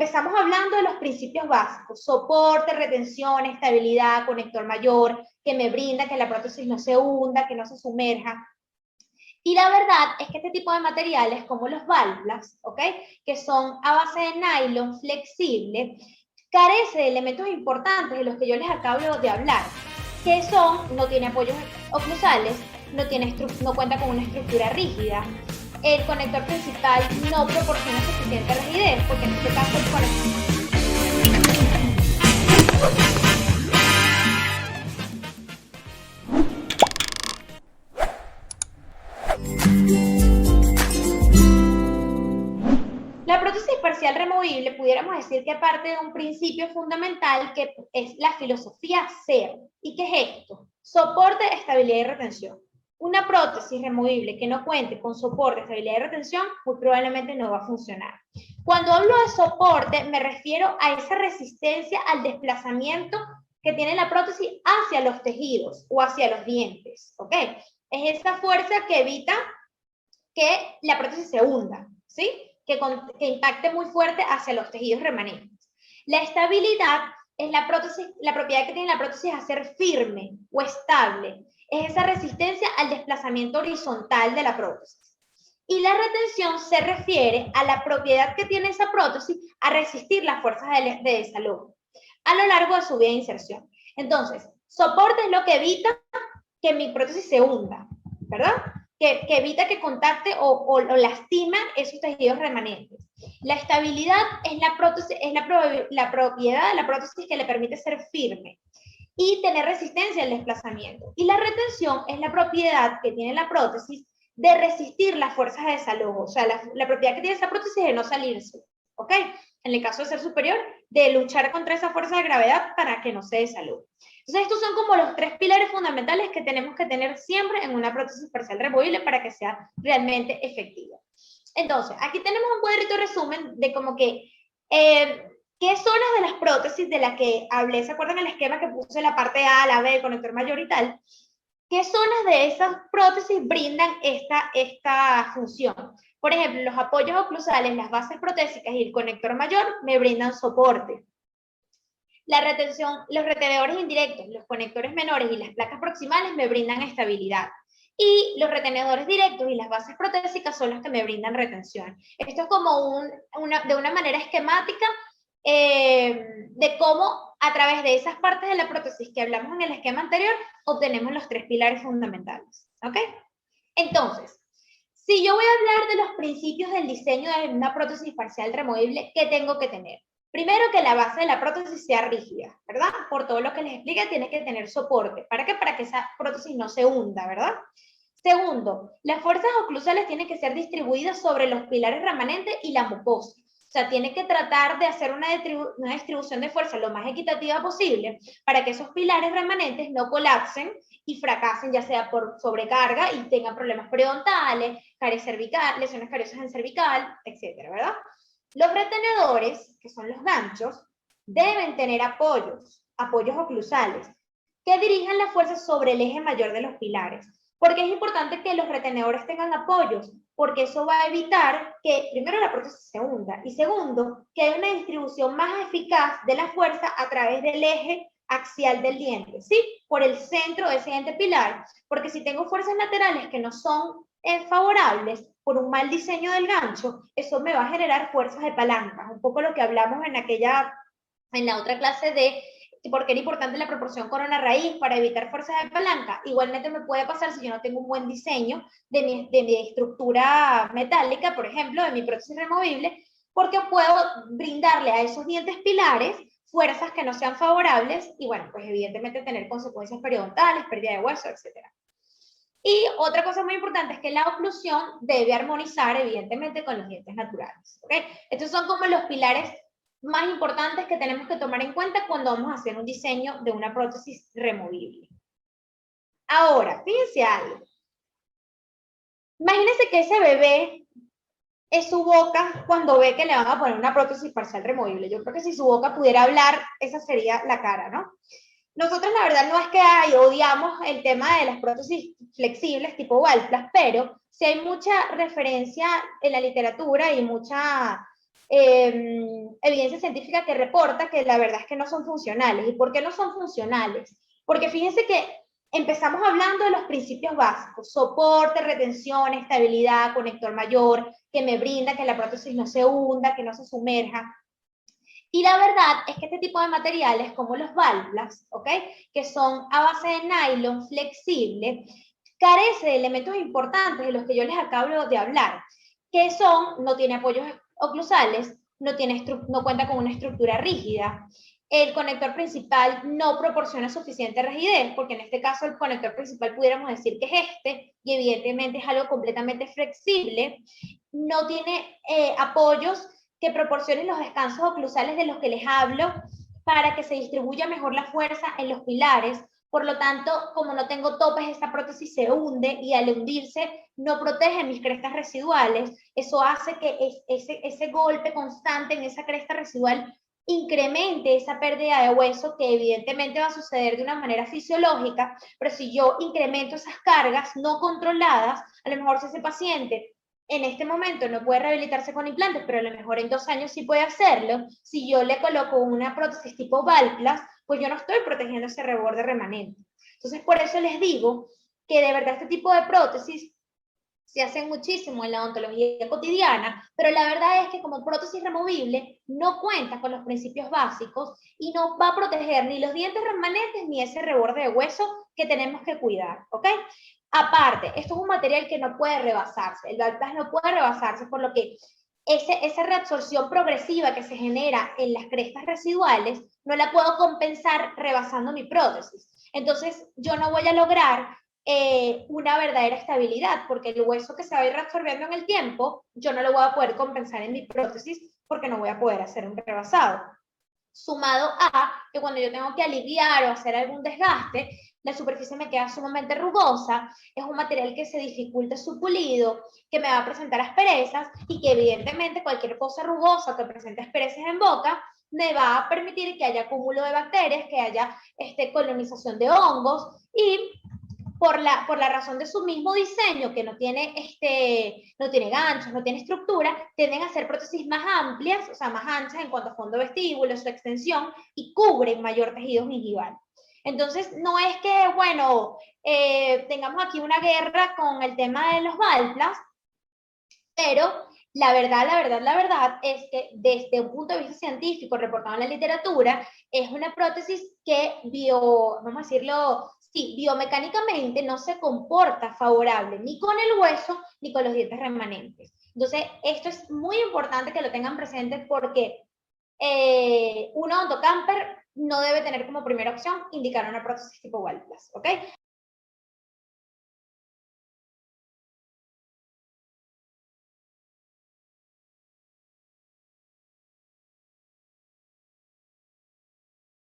empezamos hablando de los principios básicos, soporte, retención, estabilidad, conector mayor, que me brinda que la prótesis no se hunda, que no se sumerja. Y la verdad es que este tipo de materiales, como los válvulas, ¿ok? Que son a base de nylon flexible, carece de elementos importantes de los que yo les acabo de hablar, que son, no tiene apoyos oclusales, no cuenta con una estructura rígida, el conector principal no proporciona suficiente rigidez, porque en este caso el conector... La prótesis parcial removible, pudiéramos decir que parte de un principio fundamental que es la filosofía SER. ¿Y qué es esto? Soporte, estabilidad y retención. Una prótesis removible que no cuente con soporte, estabilidad y retención, muy probablemente no va a funcionar. Cuando hablo de soporte, me refiero a esa resistencia al desplazamiento que tiene la prótesis hacia los tejidos o hacia los dientes, ¿ok? Es esa fuerza que evita que la prótesis se hunda, ¿sí? Que impacte muy fuerte hacia los tejidos remanentes. La estabilidad es la propiedad que tiene la prótesis a ser firme o estable. Es esa resistencia al desplazamiento horizontal de la prótesis. Y la retención se refiere a la propiedad que tiene esa prótesis a resistir las fuerzas de desalojo a lo largo de su vía de inserción. Entonces, soporte es lo que evita que mi prótesis se hunda, ¿verdad? Que evita que contacte o lastima esos tejidos remanentes. La estabilidad es la propiedad de la prótesis que le permite ser firme y tener resistencia al desplazamiento. Y la retención es la propiedad que tiene la prótesis de resistir las fuerzas de desalojo, o sea, la propiedad que tiene esa prótesis de no salirse, ¿ok? En el caso de ser superior, de luchar contra esa fuerza de gravedad para que no se desaloje. Entonces, estos son como los tres pilares fundamentales que tenemos que tener siempre en una prótesis parcial removible para que sea realmente efectiva. Entonces, aquí tenemos un cuadrito de resumen de como que qué zonas de las prótesis de las que hablé, ¿se acuerdan el esquema que puse la parte A, la B, el conector mayor y tal? ¿Qué zonas de esas prótesis brindan esta función? Por ejemplo, los apoyos oclusales, las bases protésicas y el conector mayor me brindan soporte. La retención, los retenedores indirectos, los conectores menores y las placas proximales me brindan estabilidad. Y los retenedores directos y las bases protésicas son los que me brindan retención. Esto es como de una manera esquemática de cómo a través de esas partes de la prótesis que hablamos en el esquema anterior, obtenemos los tres pilares fundamentales. ¿Ok? Entonces, si yo voy a hablar de los principios del diseño de una prótesis parcial removible, ¿qué tengo que tener? Primero, que la base de la prótesis sea rígida, ¿verdad? Por todo lo que les expliqué, tiene que tener soporte. ¿Para qué? Para que esa prótesis no se hunda, ¿verdad? Segundo, las fuerzas oclusales tienen que ser distribuidas sobre los pilares remanentes y la mucosa. O sea, tiene que tratar de hacer una distribución de fuerza lo más equitativa posible para que esos pilares remanentes no colapsen y fracasen, ya sea por sobrecarga y tengan problemas periodontales, caries cervical, lesiones cariosas en cervical, etcétera, ¿verdad? Los retenedores, que son los ganchos, deben tener apoyos oclusales, que dirijan la fuerza sobre el eje mayor de los pilares. Porque es importante que los retenedores tengan apoyos, porque eso va a evitar que, primero, la prótesis se hunda, y segundo, que haya una distribución más eficaz de la fuerza a través del eje axial del diente, ¿sí? Por el centro de ese diente pilar, porque si tengo fuerzas laterales que no son favorables, por un mal diseño del gancho, eso me va a generar fuerzas de palanca, un poco lo que hablamos en la otra clase de por qué era importante la proporción corona-raíz para evitar fuerzas de palanca. Igualmente me puede pasar si yo no tengo un buen diseño de mi estructura metálica, por ejemplo, de mi prótesis removible, porque puedo brindarle a esos dientes pilares fuerzas que no sean favorables y, bueno, pues evidentemente tener consecuencias periodontales, pérdida de hueso, etc. Y otra cosa muy importante es que la oclusión debe armonizar, evidentemente, con los dientes naturales. ¿Okay? Estos son como los pilares más importantes que tenemos que tomar en cuenta cuando vamos a hacer un diseño de una prótesis removible. Ahora, fíjense algo. Imagínense que ese bebé es su boca cuando ve que le van a poner una prótesis parcial removible. Yo creo que si su boca pudiera hablar, esa sería la cara, ¿no? Nosotros la verdad no es que odiamos el tema de las prótesis flexibles tipo Valplas, pero sí hay mucha referencia en la literatura y mucha evidencia científica que reporta que la verdad es que no son funcionales. ¿Y por qué no son funcionales? Porque fíjense que empezamos hablando de los principios básicos: soporte, retención, estabilidad, conector mayor, que me brinda que la prótesis no se hunda, que no se sumerja. Y la verdad es que este tipo de materiales, como los valvlas, ¿ok?, que son a base de nylon flexible, carece de elementos importantes de los que yo les acabo de hablar, que son: no tiene apoyos oclusales, no cuenta con una estructura rígida, el conector principal no proporciona suficiente rigidez, porque en este caso el conector principal pudiéramos decir que es este, y evidentemente es algo completamente flexible, no tiene apoyos que proporcionen los descansos oclusales de los que les hablo para que se distribuya mejor la fuerza en los pilares. Por lo tanto, como no tengo topes, esta prótesis se hunde y al hundirse no protege mis crestas residuales. Eso hace que ese golpe constante en esa cresta residual incremente esa pérdida de hueso, que evidentemente va a suceder de una manera fisiológica, pero si yo incremento esas cargas no controladas, a lo mejor si ese paciente en este momento no puede rehabilitarse con implantes, pero a lo mejor en 2 años sí puede hacerlo, si yo le coloco una prótesis tipo Valplas, pues yo no estoy protegiendo ese reborde remanente. Entonces, por eso les digo que de verdad este tipo de prótesis se hacen muchísimo en la odontología cotidiana, pero la verdad es que como prótesis removible no cuenta con los principios básicos y no va a proteger ni los dientes remanentes ni ese reborde de hueso que tenemos que cuidar, ¿ok? Aparte, esto es un material que no puede rebasarse, el Valplas no puede rebasarse, por lo que esa reabsorción progresiva que se genera en las crestas residuales no la puedo compensar rebasando mi prótesis. Entonces, yo no voy a lograr una verdadera estabilidad, porque el hueso que se va a ir reabsorbiendo en el tiempo, yo no lo voy a poder compensar en mi prótesis porque no voy a poder hacer un rebasado. Sumado a que cuando yo tengo que aliviar o hacer algún desgaste, la superficie me queda sumamente rugosa, es un material que se dificulta su pulido, que me va a presentar asperezas y que evidentemente cualquier cosa rugosa que presente asperezas en boca me va a permitir que haya acúmulo de bacterias, que haya colonización de hongos y por la razón de su mismo diseño, que no tiene ganchos, no tiene estructura, tienden a ser prótesis más amplias, o sea, más anchas en cuanto a fondo vestíbulo, su extensión, y cubren mayor tejido gingival. Entonces, no es que, bueno, tengamos aquí una guerra con el tema de los Valplas, pero la verdad es que desde un punto de vista científico reportado en la literatura, es una prótesis que vamos a decirlo, sí, biomecánicamente no se comporta favorable ni con el hueso ni con los dientes remanentes. Entonces, esto es muy importante que lo tengan presente porque un odontocamper no debe tener como primera opción indicar una prótesis tipo Valplas, ¿ok?